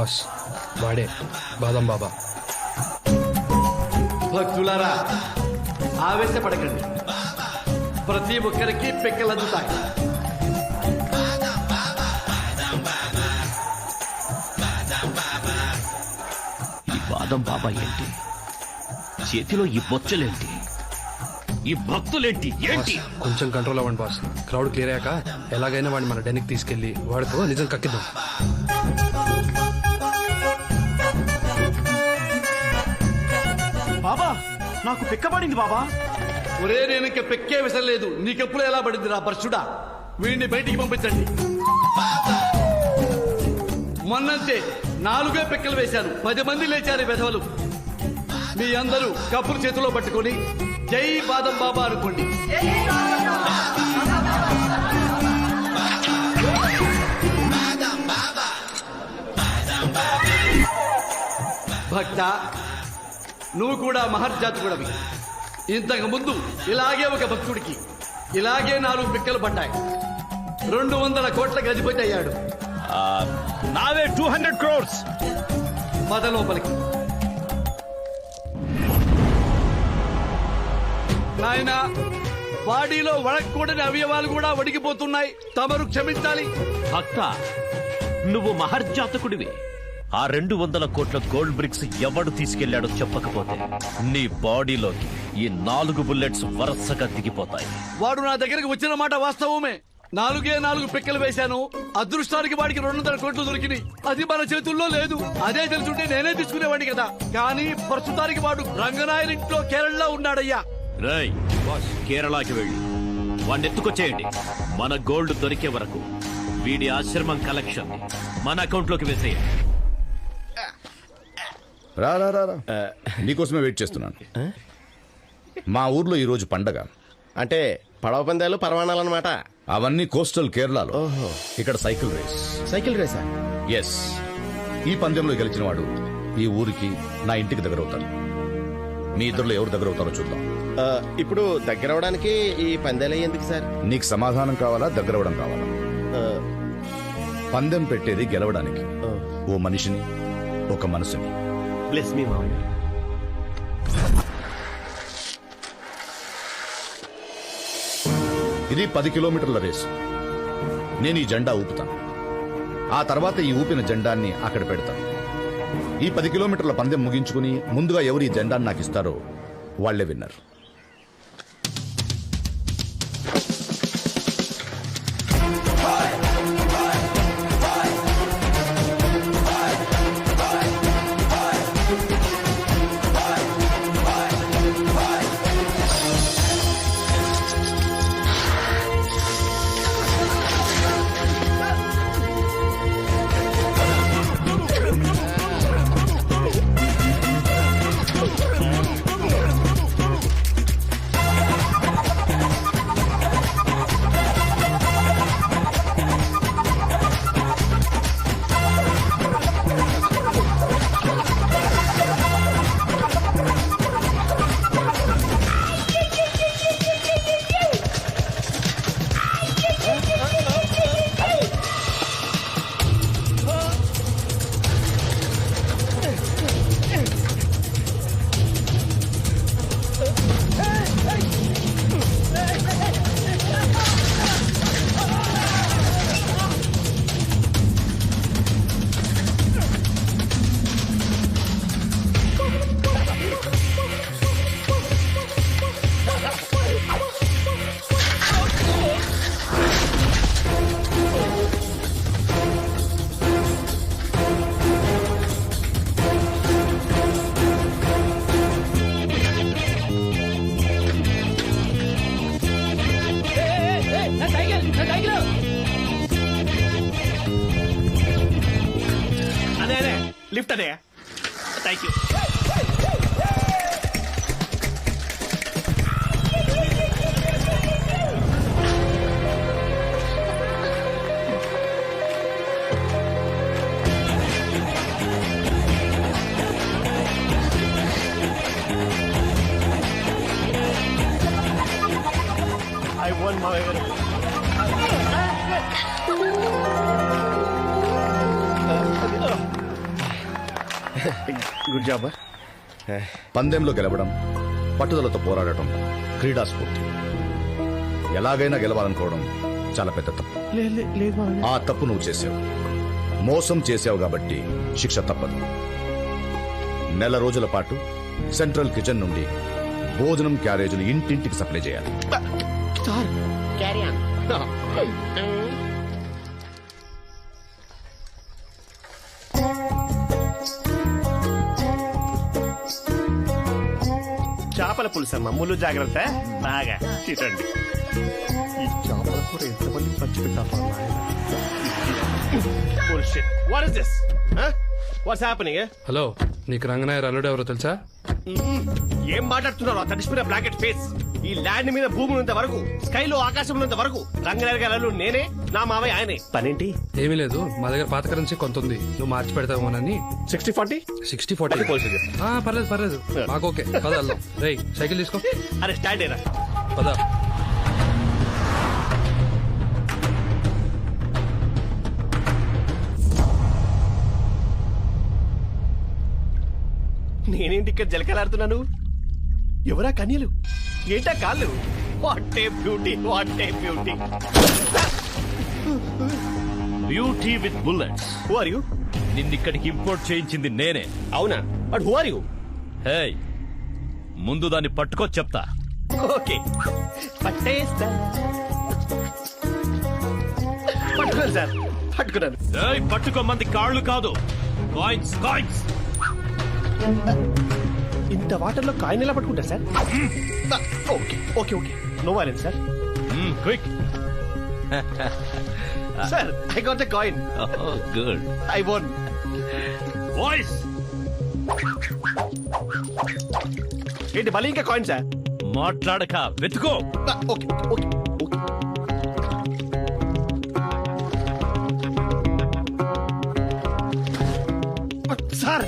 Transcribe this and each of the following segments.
Boss వాడే బాదం బాబా. భక్తులారా ఆవేశపడకండి, ప్రతి ఒక్కరికి పిక్కలు అందుతాయి. ఈ బాదం బాబా ఏంటి, చేతిలో ఈ బొచ్చలేంటి, ఈ భక్తులేంటి ఏంటి? కొంచెం కంట్రోల్ అవ్వండి బాస్. క్రౌడ్ క్లియర్ అయ్యాక ఎలాగైనా వాడిని మన డెన్కి తీసుకెళ్లి వాడితో నిజం కక్కిద్దాం. బాబా నాకు పిక్కబడింది బాబా. ఒరే నేను ఇంక పెక్కే విషయం లేదు, నీకెప్పుడు ఎలా పడింది రా పరశుడా? వీడిని బయటికి పంపించండి. మొన్నంతే 4 పిక్కలు వేశాను, 10 మంది లేచారు వెధవలు. మీ అందరూ కప్పులు చేతిలో పట్టుకొని జై బాదం బాబా అనుకోండి. భక్త, నువ్వు కూడా మహర్జాతకుడవి. ఇంతకు ముందు ఇలాగే ఒక భక్తుడికి ఇలాగే 4 పిక్కలు పడ్డాయి. 200 కోట్ల గజపతి అయ్యాడు. నావే 200 crores. పద లోపలికి. నాయనా, బాడీలో వడకూడని అవయవాలు కూడా వడికిపోతున్నాయి, తమరు క్షమించాలి. భక్త, నువ్వు మహర్జాతకుడివి. ఆ 200 కోట్ల గోల్డ్ బ్రిక్స్ ఎవడు తీసుకెళ్లాడో చెప్పకపోతే నీ బాడీలోకి ఈ 4 బుల్లెట్స్ వరుసగా దిగిపోతాయి. వాడు నా దగ్గరికి వచ్చిన మాట వాస్తవమే. 4 పిక్కలు వేశాను. అదృష్టానికి వాడికి 200 కోట్లు దొరికినాయి. అది మన చేతుల్లో లేదు. అదే తెలుసుంటే నేనే తీసుకునేవాడిని కదా. కానీ ప్రస్తుతానికి వాడు రంగనాయని ఇంట్లో కేరళలో ఉన్నాడయ్యా. రై, కేరళకి వెళ్ళి వాడిని ఎత్తుకొచ్చేయండి. మన గోల్డ్ దొరికే వరకు వీడి ఆశ్రమం కలెక్షన్ మన అకౌంట్ లోకి వేసేయండి. రా రా రా రా. నీకోసమే వెయిట్ చేస్తున్నాను. మా ఊర్లో ఈరోజు పండగ. అంటే పడవ పందాలు పరవాణాలు అనమాట. అవన్నీ కోస్టల్ కేరళలో. ఇక్కడ సైకిల్ రేస్. సైకిల్ రేసా? ఎస్. ఈ పందెంలో గెలిచిన వాడు ఈ ఊరికి నా ఇంటికి దగ్గర అవుతాడు. మీ ఇద్దరులో ఎవరు దగ్గర అవుతారో చూద్దాం. ఇప్పుడు దగ్గర అవడానికి ఈ పందాలు ఎందుకు సార్? నీకు సమాధానం కావాలా, దగ్గర అవ్వడం కావాలా? పందెం పెట్టేది గెలవడానికి. ఓ మనిషిని, ఒక మనసుని. బ్లెస్ మీ మామయ్య. ఇది 10 కిలోమీటర్ల రేసు. నేను ఈ జెండా ఊపుతాను. ఆ తర్వాత ఈ ఊపిన జెండాన్ని అక్కడ పెడతాను. ఈ 10 కిలోమీటర్ల పందెం ముగించుకుని ముందుగా ఎవరు ఈ జెండాన్ని నాకు ఇస్తారో వాళ్లే విన్నర్. లిఫ్ట్ అదే. Thank you. I won my good job. పందెంలో గెలవడం, పట్టుదలతో పోరాడటం క్రీడా స్ఫూర్తి. ఎలాగైనా గెలవాలనుకోవడం చాలా పెద్ద తప్పు. ఆ తప్పు నువ్వు చేసావు. మోసం చేసావు కాబట్టి శిక్ష తప్పదు. 1 నెల రోజుల పాటు సెంట్రల్ కిచెన్ నుండి భోజనం క్యారేజీలు ఇంటింటికి సప్లై చేయాలి. Carry on. చేపల పులుసు అమ్మ, ముళ్ళు జాగ్రత్త. బాగా తినండి. ఈ చేపల కూర ఎంతమంది పంచి పెట్టాలి? What is this? What's happening? Hello, నీకు రంగనాయర్ అల్లుడు ఎవరో తెలుసా? ఏం మాట్లాడుతున్నారు? ఆ తడిసిపోయిన బ్లాకెట్ ఫేస్. ఈ ల్యాండ్ మీద భూమి ఉన్నంత వరకు, స్కైలో ఆకాశం ఉన్నంత వరకు రంగనాయకులు నేనే, నా మావయ్య ఆయనే. పనేంటి? ఏమీ లేదు, మా దగ్గర పాత కరెన్సీ కొంత ఉంది, నువ్వు మార్చి పెడతావునని. 60-40? 60-40. పర్లేదు పర్లేదు, మాకు ఓకే. పద వెళ్దాం. రేయ్, సైకిల్ తీసుకో. అరే స్టాండ్ ఏరా. పద. నేనేంటి ఇక్కడ జలకలాడుతున్నాను? ఎవరా కన్యలు? ఏంటా కాళ్ళు? What a beauty, what a beauty. Beauty with bullets. Who are you? నిన్నిక్కడికి ఇంపోర్ట్ చేయించింది నేనే. అవునా? But who are you? Hey, ముందు దాన్ని పట్టుకో చెప్తా. ఓకే, పట్టేస్తా. పట్టుకోండి సార్, పట్టుకున్నాను. ఏయ్, పట్టుకోమంది కాళ్ళు కాదు, కాయిన్స్ కాయిన్స్. ఇంత వాటర్లో కాయిన్ ఎలా పట్టుకుంటారు sir? Okay okay okay, no violence sir. Quick. Sir, I got the coin. Good. I won. Voice. ఏంటి మళ్ళీ ఇంకా కాయిన్ సార్? మాట్లాడక వెతుకో. Okay okay okay. సార్,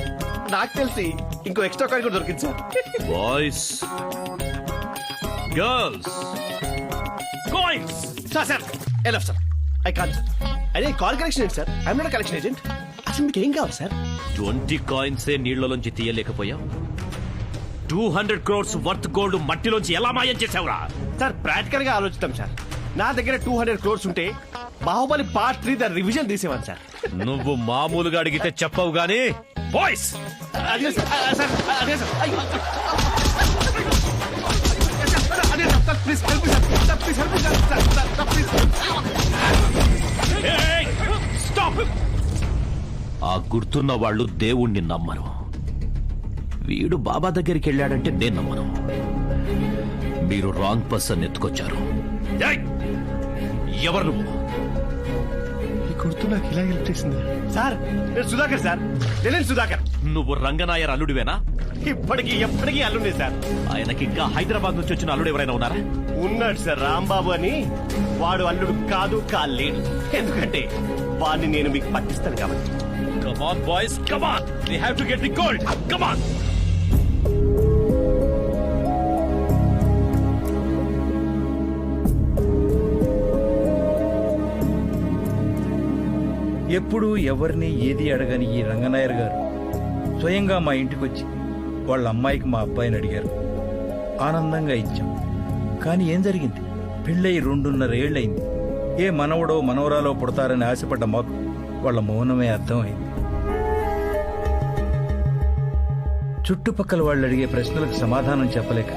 నాకు తెలిసి ఇంకో ఎక్స్ట్రా కాయిన్ కూడా దొరికింది sir. Boys, girls, coins. Sir sir, enough sir, I can't sir. అదే కాల్ కలెక్షన్ ఏంటి sir? I'm not collection agent. అసలు మీకు ఏం కావాలి సార్? 20 కాయిన్సే నీళ్లలోంచి తీయలేకపోయాం. 200 crores వర్త్ గోల్డ్ మట్టిలోంచి ఎలా మాయం చేసావురా? సార్, ప్రాక్టికల్ గా ఆలోచిస్తాం సార్. నా దగ్గర 200 crores ఉంటే బాహుబలి పార్ట్ 3 ద రివిజన్ తీసేవాను సార్. నువ్వు మామూలుగా అడిగితే చెప్పవు గానీ బాయ్స్. అదే సార్, అదే సార్. అయ్యో. అదే sir, please help me sir, please help me sir, please. Stop. ఆ గుర్తున్న వాళ్ళు దేవుణ్ణి నమ్మరు. వీడు బాబా దగ్గరికి వెళ్ళాడంటే నేను నమ్మను. మీరు రాంగ్ పర్సన్ ఎత్తుకొచ్చారు. ఏయ్! ఎవరు నువ్వు? ఈ గుర్తు నాకు ఇలా హెల్ప్ చేసింది సార్. నేను సుధాకర్ సార్, నేను సుధాకర్. నువ్వు రంగనాయర్ అల్లుడివేనా? ఇప్పటికీ ఎప్పటికీ అల్లుండే సార్. ఆయనకి ఇంకా హైదరాబాద్ నుంచి వచ్చిన అల్లుడు ఎవరైనా ఉన్నారా? ఉన్నాడు సార్, రాంబాబు అని. వాడు అల్లుడు కాదు, కాలేడు. ఎందుకంటే వాడిని నేను మీకు పట్టిస్తాను కాబట్టి. Come on, boys, come on. We have to get the gold. Come on. ఎప్పుడు ఎవరిని ఏది అడగని ఈ రంగనాయర్ గారు స్వయంగా మా ఇంటికి వచ్చి వాళ్ళ అమ్మాయికి మా అబ్బాయిని అడిగారు. ఆనందంగా ఇచ్చాం. కానీ ఏం జరిగింది? పెళ్ళై 2.5 ఏళ్ళయింది. ఏ మనవడో మనవరాలో పుడతారని ఆశపడ్డ మాకు వాళ్ళ మౌనమే అర్థమైంది. చుట్టుపక్కల వాళ్ళు అడిగే ప్రశ్నలకు సమాధానం చెప్పలేక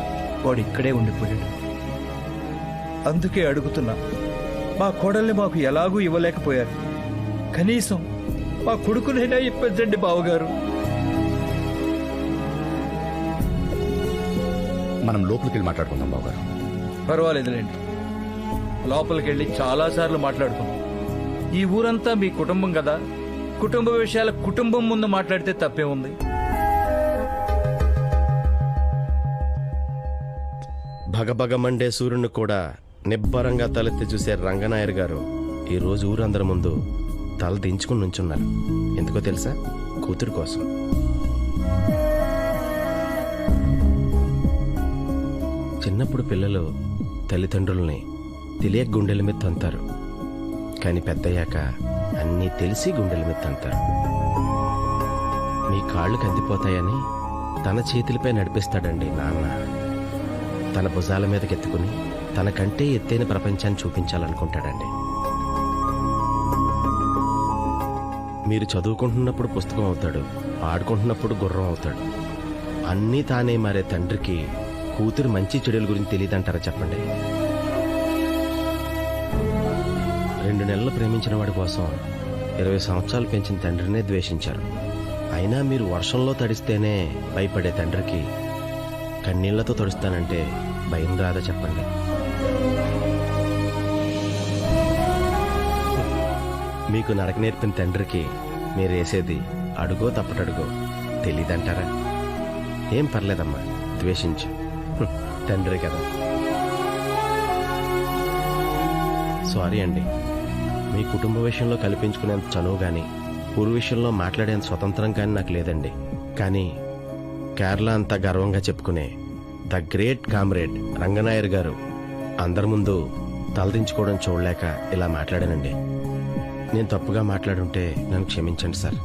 వాడు ఇక్కడే ఉండిపోయాడు. అందుకే అడుగుతున్నా, మా కోడల్ని మాకు ఎలాగూ ఇవ్వలేకపోయారు. కనీసం మా కొడుకునైనా ఇప్పించండి బావగారు. మనం లోపలికి వెళ్ళి మాట్లాడుకుందాం బావగారు. పర్వాలేదులేండి, లోపలికెళ్ళి చాలాసార్లు మాట్లాడుకున్నాం. ఈ ఊరంతా మీ కుటుంబం కదా, కుటుంబ విషయాల కుటుంబం ముందు మాట్లాడితే తప్పే ఉంది. భగభగ మండే సూర్యుని కూడా నిబ్బరంగా తలెత్తి చూసే రంగనాయర్ గారు ఈ రోజు ఊరందరి ముందు తల దించుకుని నుంచున్నారు. ఎందుకో తెలుసా? కూతురు కోసం. చిన్నప్పుడు పిల్లలు తల్లిదండ్రుల్ని తెలియక గుండెల మీద తంతారు, కానీ పెద్దయ్యాక అన్నీ తెలిసి గుండెల మీద తంతారు. మీ కాళ్ళు కందిపోతాయని తన చేతులపై నడిపిస్తాడండి నాన్న. తన భుజాల మీదకెత్తుకుని తనకంటే ఎత్తైన ప్రపంచాన్ని చూపించాలనుకుంటాడండి. మీరు చదువుకుంటున్నప్పుడు పుస్తకం అవుతాడు, ఆడుకుంటున్నప్పుడు గుర్రం అవుతాడు. అన్నీ తానే మారే తండ్రికి కూతురు మంచి చెడుల గురించి తెలియదంటారా చెప్పండి? 2 నెలలు ప్రేమించిన వాడి కోసం 20 సంవత్సరాలు పెంచిన తండ్రినే ద్వేషించారు. అయినా మీరు వర్షంలో తడిస్తేనే భయపడే తండ్రికి కన్నీళ్లతో తడుస్తానంటే భయం రాదా చెప్పండి? మీకు నడక నేర్పిన తండ్రికి మీరేసేది అడుగో తప్పటడుగో తెలీదంటారా? ఏం పర్లేదమ్మా, ద్వేషించు, తండ్రి కదా. సారీ అండి, మీ కుటుంబ విషయంలో కల్పించుకునేంత చనువు కానీ ఊరు విషయంలో మాట్లాడేంత స్వతంత్రం కానీ నాకు లేదండి. కానీ కేరళ అంతా గర్వంగా చెప్పుకునే ద గ్రేట్ కామ్రేడ్ రంగనాయర్ గారు అందరి ముందు తలదించుకోవడం చూడలేక ఇలా మాట్లాడానండి. నేను తప్పుగా మాట్లాడుంటే నన్ను క్షమించండి సార్.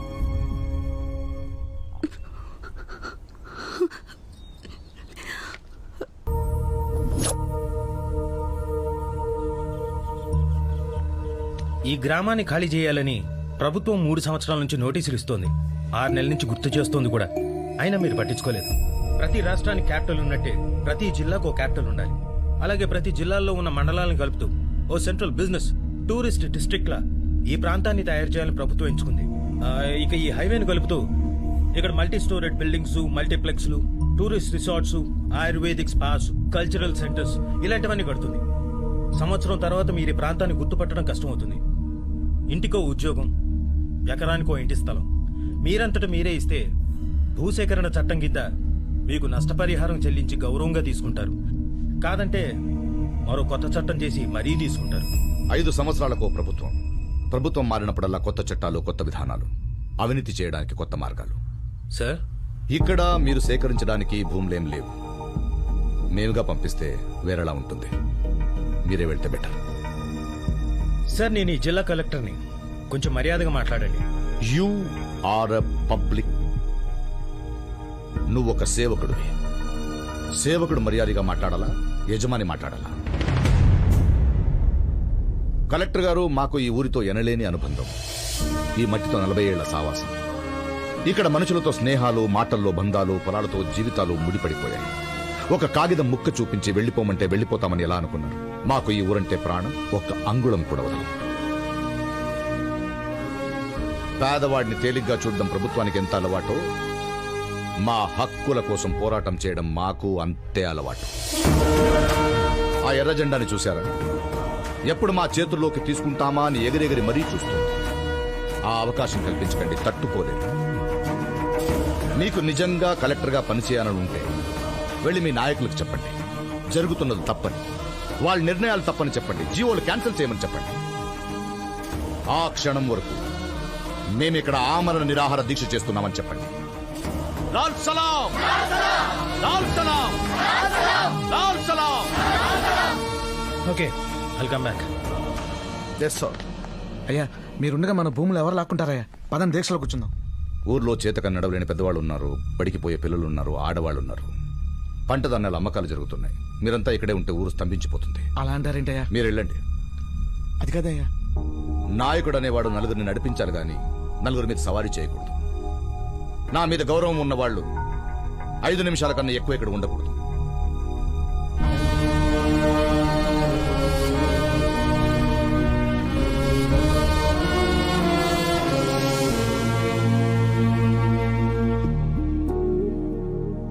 ఈ గ్రామాన్ని ఖాళీ చేయాలని ప్రభుత్వం 3 సంవత్సరాల నుంచి నోటీసులు ఇస్తోంది. 6 నెలల నుంచి గుర్తు చేస్తోంది కూడా. అయినా మీరు పట్టించుకోలేదు. ప్రతి రాష్ట్రానికి క్యాపిటల్ ఉన్నట్టే ప్రతి జిల్లాకు ఓ క్యాపిటల్ ఉండాలి. అలాగే ప్రతి జిల్లాల్లో ఉన్న మండలాలను కలుపుతూ ఓ సెంట్రల్ బిజినెస్ టూరిస్ట్ డిస్ట్రిక్ట్ లా ఈ ప్రాంతాన్ని తయారు చేయాలని ప్రభుత్వం ఎంచుకుంది. ఇక ఈ హైవేను కలుపుతూ ఇక్కడ మల్టీ స్టోరేడ్ బిల్డింగ్స్, మల్టీప్లెక్స్లు, tourist resorts, ayurvedic spas, cultural centres ఇలాంటివన్నీ కడుతుంది. సంవత్సరం తర్వాత మీరు ఈ ప్రాంతాన్ని గుర్తుపట్టడం కష్టమవుతుంది. ఇంటికో ఉద్యోగం, ఎకరానికో ఇంటి స్థలం మీరంతట మీరే ఇస్తే భూసేకరణ చట్టం కింద మీకు నష్టపరిహారం చెల్లించి గౌరవంగా తీసుకుంటారు. కాదంటే మరో కొత్త చట్టం చేసి మరీ తీసుకుంటారు. 5 సంవత్సరాలకో ప్రభుత్వం మారినప్పుడల్లా కొత్త చట్టాలు, కొత్త విధానాలు, అవినీతి చేయడానికి కొత్త మార్గాలు. సార్, ఇక్కడ మీరు సేకరించడానికి భూములేం లేవు. మేముగా పంపిస్తే వేరేలా ఉంటుంది. మీరే వెళ్తే బెటర్. సార్, నేను ఈ జిల్లా కలెక్టర్ని. కొంచెం మర్యాదగా మాట్లాడండి. You are a public. నువ్వొక సేవకుడివి. సేవకుడు మర్యాదగా మాట్లాడాలా, యజమాని మాట్లాడాలా? కలెక్టర్ గారు, మాకు ఈ ఊరితో ఎనలేని అనుబంధం. ఈ మట్టితో 40 ఏళ్ల సావాసం. ఇక్కడ మనుషులతో స్నేహాలు, మాటల్లో బంధాలు, పొలాలతో జీవితాలు ముడిపడిపోయాయి. ఒక కాగితం ముక్క చూపించి వెళ్లిపోమంటే వెళ్లిపోతామని ఎలా అనుకున్నారు? మాకు ఈ ఊరంటే ప్రాణం. ఒక్క అంగుళం కూడా వదలం. పేదవాడిని తేలిగ్గా చూడడం ప్రభుత్వానికి ఎంత అలవాటో, మా హక్కుల కోసం పోరాటం చేయడం మాకు అంతే అలవాటు. ఆ ఎర్ర జెండాని చూశారా? ఎప్పుడు మా చేతుల్లోకి తీసుకుంటామా అని ఎగిరెగిరి మరీ చూస్తుంది. ఆ అవకాశం కల్పించకండి, తట్టుకోలేదు. మీకు నిజంగా కలెక్టర్గా పనిచేయాలని ఉంటే వెళ్ళి మీ నాయకులకు చెప్పండి, జరుగుతున్నది తప్పని, వాళ్ళ నిర్ణయాలు తప్పని చెప్పండి, జీవోలు క్యాన్సిల్ చేయమని చెప్పండి. ఆ క్షణం వరకు మేమిక్కడ ఆమరణ నిరాహార దీక్ష చేస్తున్నామని చెప్పండి. లాల్ సలాం, లాల్ సలాం, లాల్ సలాం. Okay, welcome back. అయ్యా, మీరుండగా మన భూములు ఎవరు లాక్కుంటారయ్యా? పదం దీక్షలో కూర్చుందాం. ఊర్లో చేతక నడవలేని పెద్దవాళ్ళు ఉన్నారు, బడికి పోయే పిల్లలు ఉన్నారు, ఆడవాళ్ళు ఉన్నారు. పంట ధాన్యాల అమ్మకాలు జరుగుతున్నాయి. మీరంతా ఇక్కడే ఉంటే ఊరు స్తంభించిపోతుంది. అలా అంటారేంటయ్యా? మీరు వెళ్ళండి. అది కదయ్యా, నాయకుడు అనేవాడు నలుగురిని నడిపించాలి గాని నలుగురి మీద సవారీ చేయకూడదు. నా మీద గౌరవం ఉన్నవాళ్లు 5 నిమిషాల కన్నా ఎక్కువ ఇక్కడ ఉండకూడదు.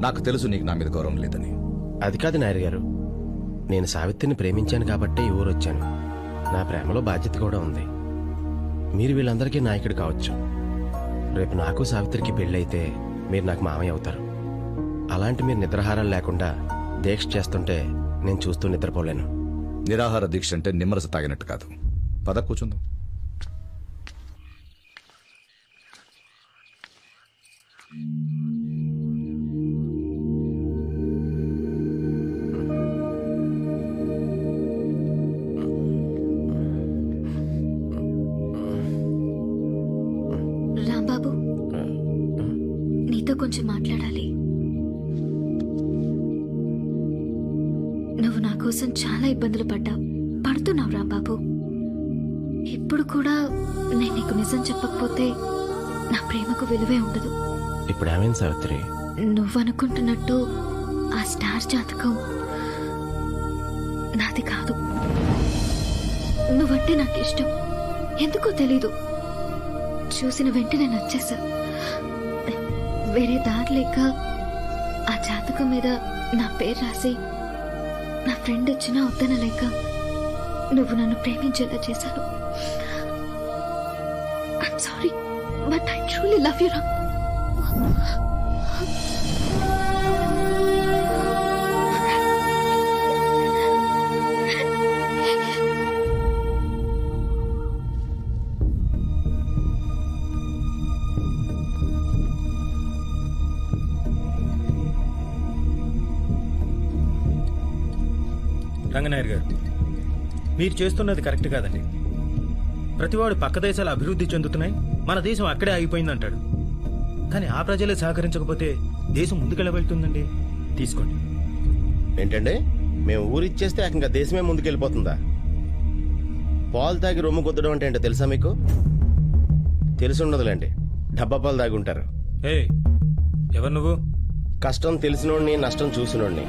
నాకు తెలుసు నీకు నా మీద గౌరవం లేదని. అది కాదు నాయర్ గారు, నేను సావిత్రిని ప్రేమించాను కాబట్టే ఈ ఊరు వచ్చాను. నా ప్రేమలో బాధ్యత కూడా ఉంది. మీరు వీళ్ళందరికీ నాయకుడు కావచ్చు. రేపు నాకు సావిత్రికి పెళ్ళైతే మీరు నాకు మామయ్య అవుతారు. అలాంటి మీరు నిద్రాహారాలు లేకుండా దీక్ష చేస్తుంటే నేను చూస్తూ నిద్రపోలేను. నిరాహార దీక్ష అంటే నిమ్మరస తాగినట్టు కాదు. పద కూర్చుందాం. రాంబాబు, కొంచెం మాట్లాడాలి. నువ్వు నా కోసం చాలా ఇబ్బందులు పడుతున్నావు రాంబాబు. ఇప్పుడు కూడా నేను నీకు నిజం చెప్పకపోతే నా ప్రేమకు విలువే ఉండదు. ఇప్పుడు ఏమైంది సావిత్రి? నువ్వనుకుంటున్నట్టు ఆ స్టార్ జాతకం నాది కాదు. నువ్వంటే నాకు ఇష్టం, ఎందుకో తెలీదు. చూసిన వెంటనే నచ్చేసా. వేరే దారి లేక ఆ జాతకం మీద నా పేరు రాసి నా ఫ్రెండ్ వచ్చినా వద్దనలేక నువ్వు నన్ను ప్రేమించేలా చేశాను. I'm sorry, but I truly love you రా. రంగనాయర్ గారు, మీరు చేస్తున్నది కరెక్ట్ కాదండి. ప్రతివాడు పక్క దేశాలు అభివృద్ధి చెందుతున్నాయి, మన దేశం అక్కడే ఆగిపోయిందంటాడు. కానీ ఆ ప్రజలే సహకరించకపోతే దేశం ముందుకెళ్ళ వెళ్తుందండి. తీసుకోండి. ఏంటండి, మేము ఊరిచ్చేస్తే ఏకంగా దేశమే ముందుకెళ్ళిపోతుందా? పాలు తాగి రొమ్ము కుద్దడం అంటే ఏంటో తెలుసా మీకు? తెలిసి ఉండదులేండి, డబ్బా పాలు తాగి ఉంటారు. ఎవరు నువ్వు? కష్టం తెలిసినోడిని, నష్టం చూసినోడిని,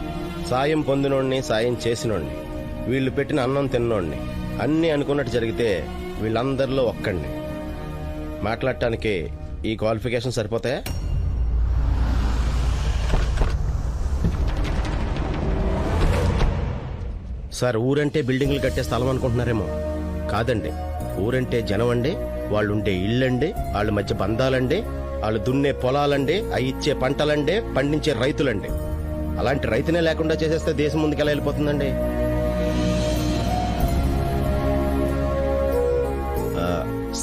సాయం పొందినోడిని, సాయం చేసినోడిని, వీళ్ళు పెట్టిన అన్నం తిన్నోడిని. అన్నీ అనుకున్నట్టు జరిగితే వీళ్ళందరిలో ఒక్కడిని. మాట్లాడటానికి ఈ క్వాలిఫికేషన్ సరిపోతాయా? సార్, ఊరంటే బిల్డింగ్లు కట్టే స్థలం అనుకుంటున్నారేమో. కాదండి, ఊరంటే జనం అండి, వాళ్ళుండే ఇళ్ళండి, వాళ్ళ మధ్య బంధాలండి, వాళ్ళు దున్నే పొలాలండి, అవి ఇచ్చే పంటలండి, పండించే రైతులండి. అలాంటి రైతునే లేకుండా చేసేస్తే దేశం ముందుకెలా వెళ్ళిపోతుందండి?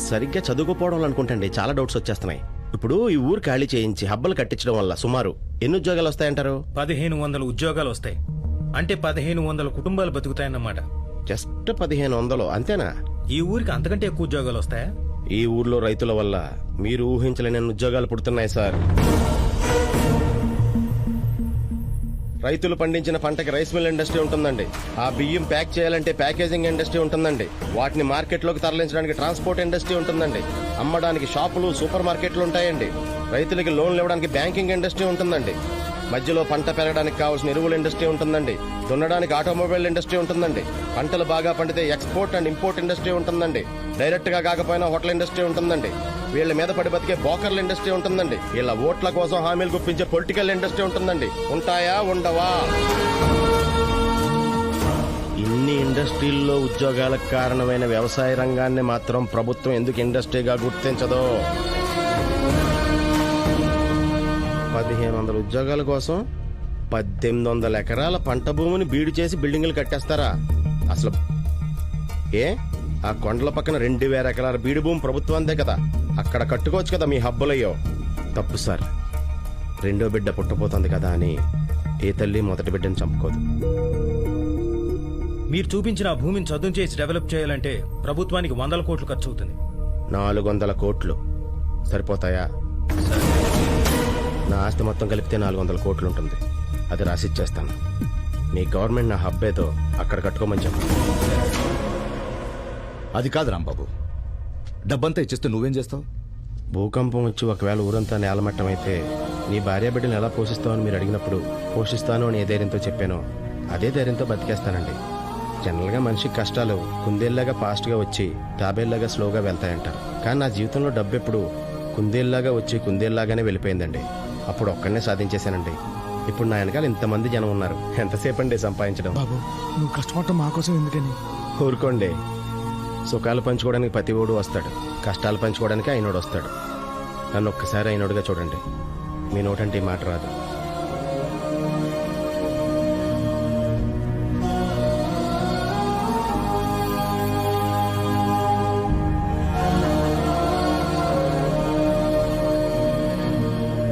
సరిగ్గా చదువుకోపోవడం అనుకుంటండి చాలా డౌట్స్ వచ్చేస్తున్నాయి. ఇప్పుడు ఈ ఊరు ఖాళీ చేయించి హబ్బలు కట్టించడం వల్ల సుమారు ఎన్ని ఉద్యోగాలు వస్తాయంటారు? 1500 ఉద్యోగాలు వస్తాయి. అంటే 1500 కుటుంబాలు బతుకుతాయన్నమాట. జస్ట్ 1500 అంతేనా? ఈ ఊరికి అంతకంటే ఎక్కువ ఉద్యోగాలు వస్తాయా? ఈ ఊర్లో రైతుల వల్ల మీరు ఊహించలేని ఉద్యోగాలు పుడుతున్నాయి సార్. రైతులు పండించిన పంటకి రైస్ మిల్ ఇండస్ట్రీ ఉంటుందండి. ఆ బియ్యం ప్యాక్ చేయాలంటే ప్యాకేజింగ్ ఇండస్ట్రీ ఉంటుందండి. వాటిని మార్కెట్లోకి తరలించడానికి ట్రాన్స్పోర్ట్ ఇండస్ట్రీ ఉంటుందండి. అమ్మడానికి షాపులు, సూపర్ మార్కెట్లు ఉంటాయండి. రైతులకి లోన్లు ఇవ్వడానికి బ్యాంకింగ్ ఇండస్ట్రీ ఉంటుందండి. మధ్యలో పంట పెరగడానికి కావాల్సిన ఎరువుల ఇండస్ట్రీ ఉంటుందండి. దున్నడానికి ఆటోమొబైల్ ఇండస్ట్రీ ఉంటుందండి. పంటలు బాగా పండితే ఎక్స్పోర్ట్ అండ్ ఇంపోర్ట్ ఇండస్ట్రీ ఉంటుందండి. డైరెక్ట్ గా కాకపోయినా హోటల్ ఇండస్ట్రీ ఉంటుందండి. వీళ్ళ మీద పడి బతికే బోకర్ల ఇండస్ట్రీ ఉంటుందండి. వీళ్ళ ఓట్ల కోసం హామీలు గుప్పించే పొలిటికల్ ఇండస్ట్రీ ఉంటుందండి. ఉంటాయా, ఉండవా? ఇన్ని ఇండస్ట్రీల్లో ఉద్యోగాలకు కారణమైన వ్యవసాయ రంగాన్ని మాత్రం ప్రభుత్వం ఎందుకు ఇండస్ట్రీగా గుర్తించదో? 1500 ఉద్యోగాల కోసం 1800 ఎకరాల పంట భూమిని బీడు చేసి బిల్డింగులు కట్టేస్తారా? అసలు ఆ కొండల పక్కన 2000 ఎకరాల బీడు భూమి ప్రభుత్వందే కదా, అక్కడ కట్టుకోవచ్చు కదా మీ హబ్బులయ్యో. తప్పు సార్. రెండో బిడ్డ పుట్టబోతుంది కదా అని ఏ తల్లి మొదటి బిడ్డను చంపుకోదు. మీరు చూపించిన ఆ భూమిని చదును చేసి డెవలప్ చేయాలంటే ప్రభుత్వానికి 100 కోట్లు ఖర్చు అవుతుంది. 400 కోట్లు సరిపోతాయా? నా ఆస్తి మొత్తం కలిపితే 400 కోట్లు ఉంటుంది. అది రాసిచ్చేస్తాను. మీ గవర్నమెంట్ నా హబ్ ఏదో అక్కడ కట్టుకోమని చెప్పు. అది కాదు రాంబాబు, డబ్బంతా ఇచ్చేస్తే నువ్వేం చేస్తావు? భూకంపం వచ్చి ఒకవేళ ఊరంతా నేలమట్టం అయితే నీ భార్య బిడ్డను ఎలా పోషిస్తావని మీరు అడిగినప్పుడు పోషిస్తాను అని ఏ ధైర్యంతో చెప్పానో అదే ధైర్యంతో బతికేస్తానండి. జనరల్గా మనిషికి కష్టాలు కుందేల్లాగా ఫాస్ట్గా వచ్చి తాబేల్లాగా స్లోగా వెళ్తాయంటారు. కానీ నా జీవితంలో డబ్బు ఎప్పుడు కుందేల్లాగా వచ్చి కుందేల్లాగానే వెళ్ళిపోయిందండి. అప్పుడు ఒక్కడనే సాధించేశానండి. ఇప్పుడు నా వెనకాల ఇంతమంది జనం ఉన్నారు. ఎంతసేపు అండి సంపాదించడం? బాబు, నువ్వు కష్టపడటం మా కోసం ఎందుకని? ఊరుకోండి. సుఖాలు పంచుకోవడానికి ప్రతివాడు వస్తాడు, కష్టాలు పంచుకోవడానికి అయినోడు వస్తాడు. నన్ను ఒక్కసారి అయినోడుగా చూడండి. మీ నోటంటే ఈ మాట రాదు.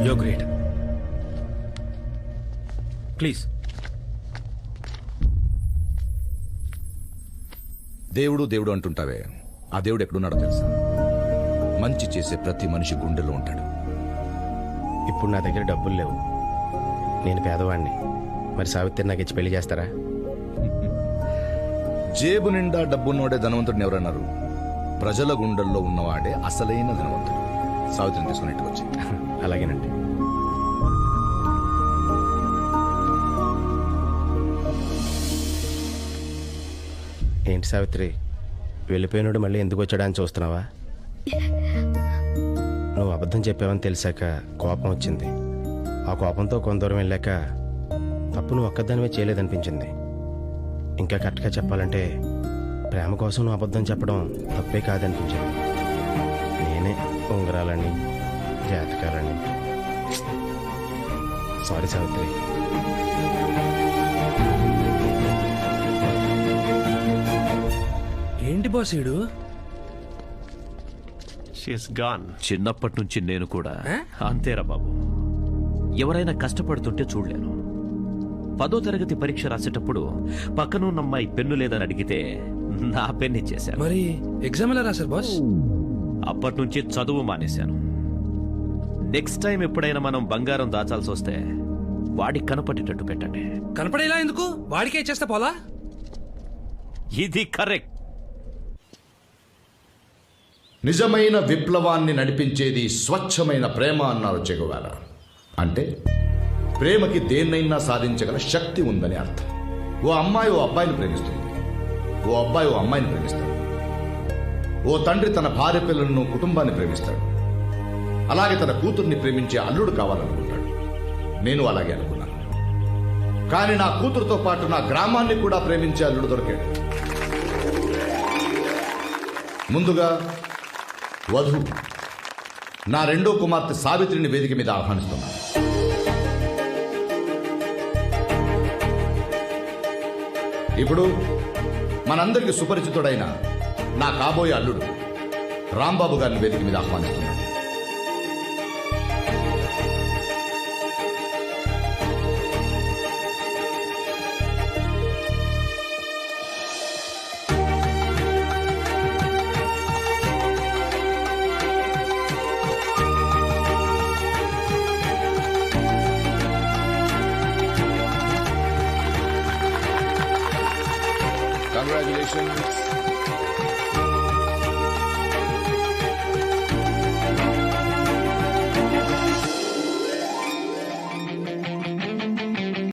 యో గ్రేట్. ప్లీజ్. దేవుడు దేవుడు అంటుంటావే, ఆ దేవుడు ఎక్కడున్నాడో తెలుసా? మంచి చేసే ప్రతి మనిషి గుండెలో ఉంటాడు. ఇప్పుడు నా దగ్గర డబ్బులు లేవు. నేను పేదవాడిని. మరి సావిత్రి నాకు ఇచ్చి పెళ్లి చేస్తారా? జేబు నిండా డబ్బున్నోడే ధనవంతుడిని ఎవరన్నారు? ప్రజల గుండెల్లో ఉన్నవాడే అసలైన ధనవంతుడు. సావిత్రిని తీసుకున్నట్టు వచ్చి. అలాగేనండి. ఏంటి సావిత్రి, వెళ్ళిపోయినాడు మళ్ళీ ఎందుకు వచ్చాడా అని చూస్తున్నావా? నువ్వు అబద్ధం చెప్పావని తెలిసాక కోపం వచ్చింది. ఆ కోపంతో కొంత దూరం వెళ్ళాక తప్పు నువ్వు ఒక్కదానివే చేయలేదనిపించింది. ఇంకా కరెక్ట్గా చెప్పాలంటే ప్రేమ కోసం నువ్వు అబద్ధం చెప్పడం తప్పే కాదనిపించింది. నేనే ఉంగరాలని జాతకాలని. సారీ సావిత్రి. ఏంటి బాస్ ఈడు? చిన్నప్పటి నుంచి నేను కూడా అంతేరా బాబు. ఎవరైనా కష్టపడుతుంటే చూడలేను. 10వ తరగతి పరీక్ష రాసేటప్పుడు పక్కనున్న అమ్మాయి పెన్ను లేదని అడిగితే నా పెన్ను ఇచ్చేశాను. మరి ఎగ్జామ్ ఎలా రాశారు బాస్? అప్పటి నుంచి చదువు మానేశాను. నెక్స్ట్ టైం ఎప్పుడైనా మనం బంగారం దాచాల్సి వస్తే వాడికి కనపడేటట్టు పెట్టండి. కనపడేలా ఎందుకు? వాడికే ఇచ్చేస్తే పోలా? ఇది కరెక్ట్. నిజమైన విప్లవాన్ని నడిపించేది స్వచ్ఛమైన ప్రేమ అన్నారు చెగువారా. అంటే ప్రేమకి దేన్నైనా సాధించగల శక్తి ఉందని అర్థం. ఓ అమ్మాయి ఓ అబ్బాయిని ప్రేమిస్తుంది. ఓ అబ్బాయి ఓ అమ్మాయిని ప్రేమిస్తాడు. ఓ తండ్రి తన భార్య పిల్లలను కుటుంబాన్ని ప్రేమిస్తాడు. అలాగే తన కూతుర్ని ప్రేమించే అల్లుడు కావాలనుకుంటాడు. నేను అలాగే అనుకున్నాను. కానీ నా కూతురుతో పాటు నా గ్రామాన్ని కూడా ప్రేమించే అల్లుడు దొరికాడు. ముందుగా వధు నా రెండో కుమార్తె సావిత్రిని వేదిక మీద ఆహ్వానిస్తున్నాను. ఇప్పుడు మనందరికి సుపరిచితుడైన నా కాబోయే అల్లుడు రాంబాబు గారిని వేదిక మీద ఆహ్వానిస్తున్నాను. Congratulations.